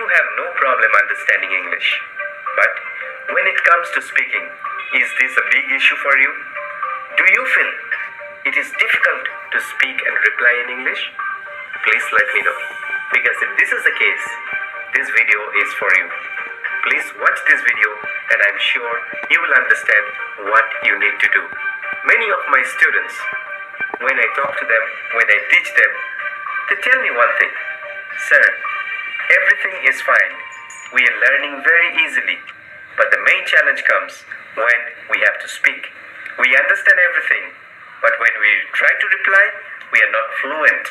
have no problem understanding English. But when it comes to speaking, is this a big issue for you? Do you feel it is difficult to speak and reply in English? Please let me know. Because if this is the case, this video is for you. Please watch this video and I'm sure you will understand what you need to do. Many of my students, when I talk to them, when I teach them, they tell me one thing. Sir, everything is fine. We are learning very easily. But the main challenge comes when we have to speak. We understand everything, but when we try to reply, we are not fluent.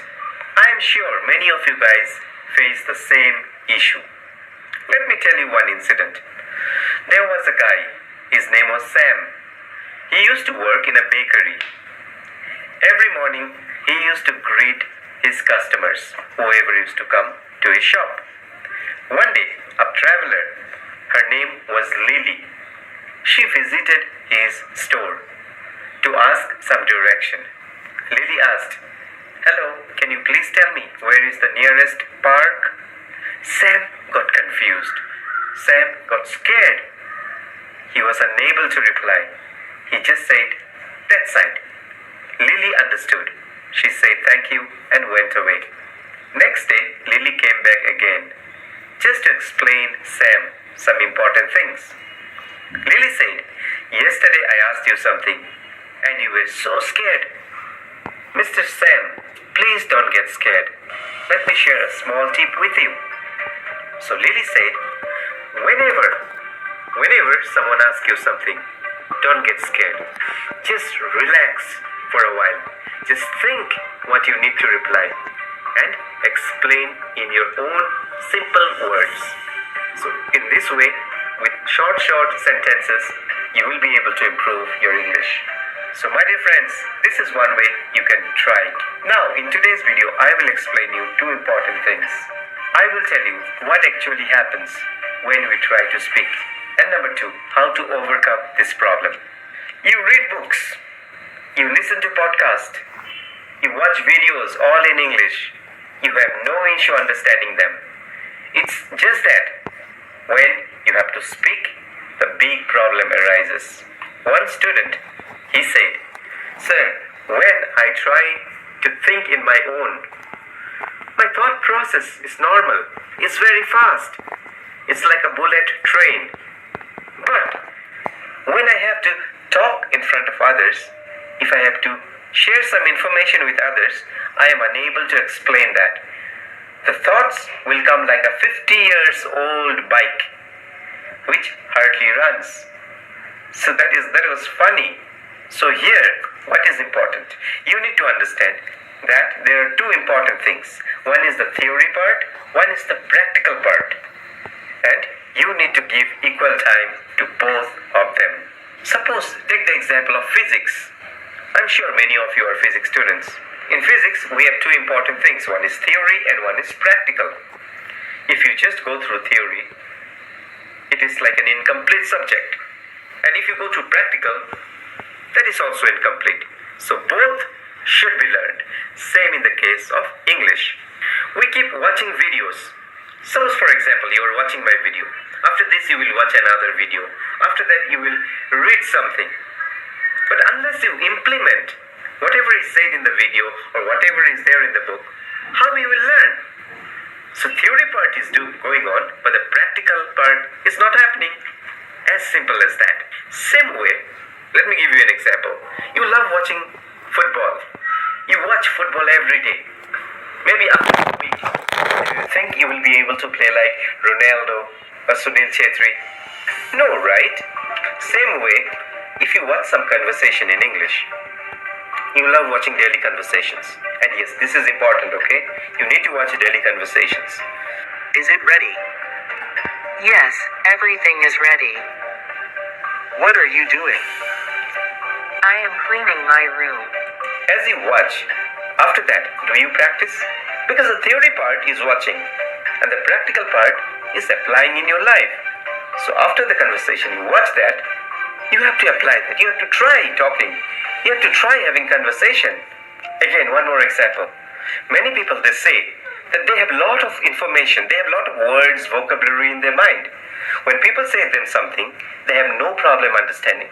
I am sure many of you guys face the same issue. Let me tell you one incident. There was a guy, his name was Sam. He used to work in a bakery. Every morning, he used to greet his customers, whoever used to come to his shop. One day, a traveler, her name was Lily. She visited his store to ask some direction. Lily asked, "Hello, can you please tell me where is the nearest park?" Sam got confused. Sam got scared. He was unable to reply. He just said, "That side." Lily understood. She said thank you and went away. Next day, Lily came back again, just to explain Sam some important things. Lily said, "Yesterday I asked you something and you were so scared." "Mr. Sam, please don't get scared. Let me share a small tip with you." So Lily said, whenever someone asks you something, don't get scared. Just relax for a while. Just think what you need to reply and explain in your own simple words. So in this way, with short sentences, you will be able to improve your English. So my dear friends, this is one way you can try. Now in today's video, I will explain you two important things. I will tell you what actually happens when we try to speak. And number two, how to overcome this problem. You read books, you listen to podcasts, you watch videos all in English. You have no issue understanding them. It's just that when you have to speak, the big problem arises. One student, he said, "Sir, when I try to think in my own, my thought process is normal. It's very fast. It's like a bullet train. But when I have to talk in front of others, if I have to share some information with others, I am unable to explain that. The thoughts will come like a 50 years old bike, which hardly runs." So that was funny. So here, what is important? You need to understand that there are two important things. One is the theory part, one is the practical part. And you need to give equal time to both of them. Suppose, take the example of physics. I'm sure many of you are physics students. In physics, we have two important things. One is theory and one is practical. If you just go through theory, it is like an incomplete subject. And if you go through practical, that is also incomplete. So both should be learned. Same in the case of English. We keep watching videos. Suppose, for example, you are watching my video. After this, you will watch another video. After that, you will read something. But unless you implement whatever is said in the video or whatever is there in the book, how you will learn? So theory part is going on, but the practical part is not happening. As simple as that. Same way, let me give you an example. You love watching football. You watch football every day. Maybe after a week, do you think you will be able to play like Ronaldo or Sunil Chetri? No, right? Same way, if you watch some conversation in English, you love watching daily conversations. And yes, this is important, okay? You need to watch daily conversations. Is it ready? Yes, everything is ready. What are you doing? I am cleaning my room. As you watch, after that, do you practice? Because the theory part is watching and the practical part is applying in your life. So after the conversation, you watch that, you have to apply that. You have to try talking. You have to try having conversation. Again, one more example. Many people, they say that they have a lot of information, they have a lot of words, vocabulary in their mind. When people say them something, they have no problem understanding.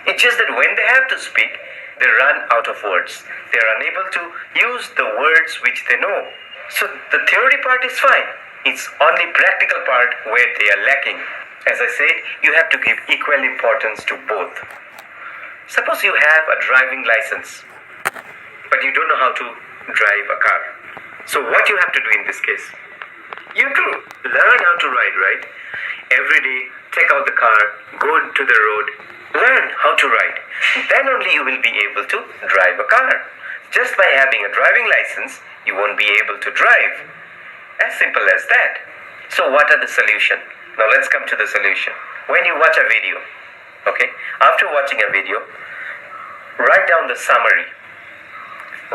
It's just that when they have to speak, they run out of words. They are unable to use the words which they know. So the theory part is fine. It's only practical part where they are lacking. As I said, you have to give equal importance to both. Suppose you have a driving license, but you don't know how to drive a car. So what you have to do in this case? You have to learn how to ride, right? Every day, take out the car, go to the road, learn how to ride. Then only you will be able to drive a car. Just by having a driving license, you won't be able to drive. As simple as that. So what are the solution? Now let's come to the solution. When you watch a video, okay, after watching a video, write down the summary.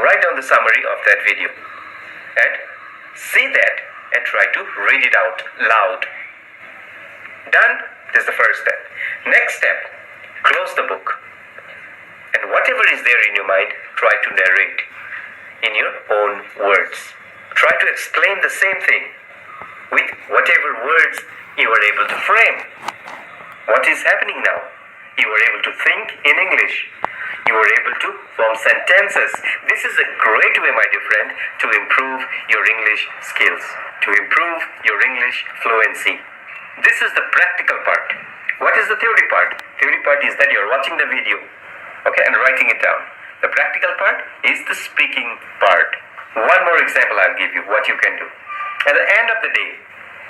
Write down the summary of that video and see that and try to read it out loud. Done? This is the first step. Next step, close the book. And whatever is there in your mind, try to narrate in your own words. Try to explain the same thing with whatever words you are able to frame. What is happening now? You are able to think in English. You are able to form sentences. This is a great way, my dear friend, to improve your English skills, to improve your English fluency. This is the practical part. What is the theory part? Theory part is that you are watching the video, okay, and writing it down. The practical part is the speaking part. One more example I'll give you what you can do. At the end of the day,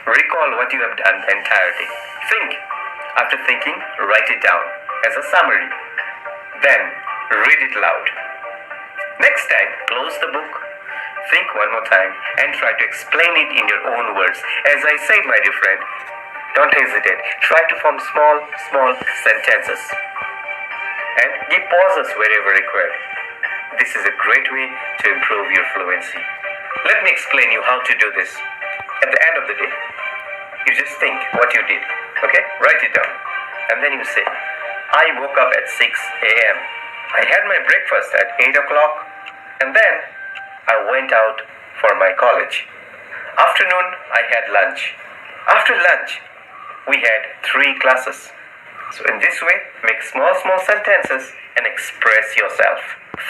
recall what you have done the entire day. Think. After thinking, write it down as a summary. Then read it loud. Next time, close the book, think one more time, and try to explain it in your own words. As I said, my dear friend, don't hesitate. Try to form small sentences. And give pauses wherever required. This is a great way to improve your fluency. Let me explain you how to do this. At the end of the day, you just think what you did. Okay? Write it down. And then you say, I woke up at 6 a.m. I had my breakfast at 8 o'clock. And then I went out for my college. Afternoon, I had lunch. After lunch, we had 3 classes. So in this way, make small sentences and express yourself.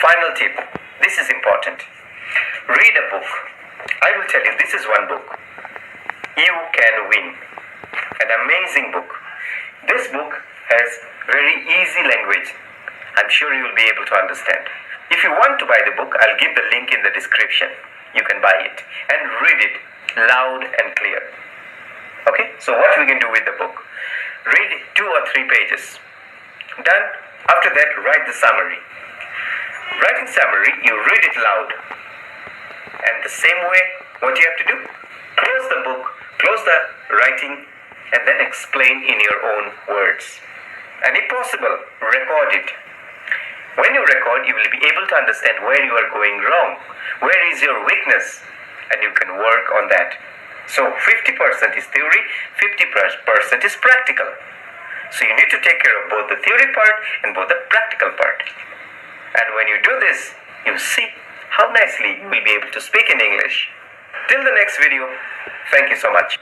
Final tip. This is important. Read a book. I will tell you, this is one book. You Can Win. An amazing book. This book has very easy language. I'm sure you will be able to understand. If you want to buy the book, I'll give the link in the description. You can buy it and read it loud and clear. Okay, so what we can do with the book? Read 2 or 3 pages. Done? After that, write the summary. Writing summary, you read it loud. And the same way, what you have to do? Close the book, close the writing, and then explain in your own words. And if possible, record it. When you record, you will be able to understand where you are going wrong. Where is your weakness? And you can work on that. So 50% is theory, 50% is practical. So you need to take care of both the theory part and both the practical part. And when you do this, you see how nicely you will be able to speak in English. Till the next video, thank you so much.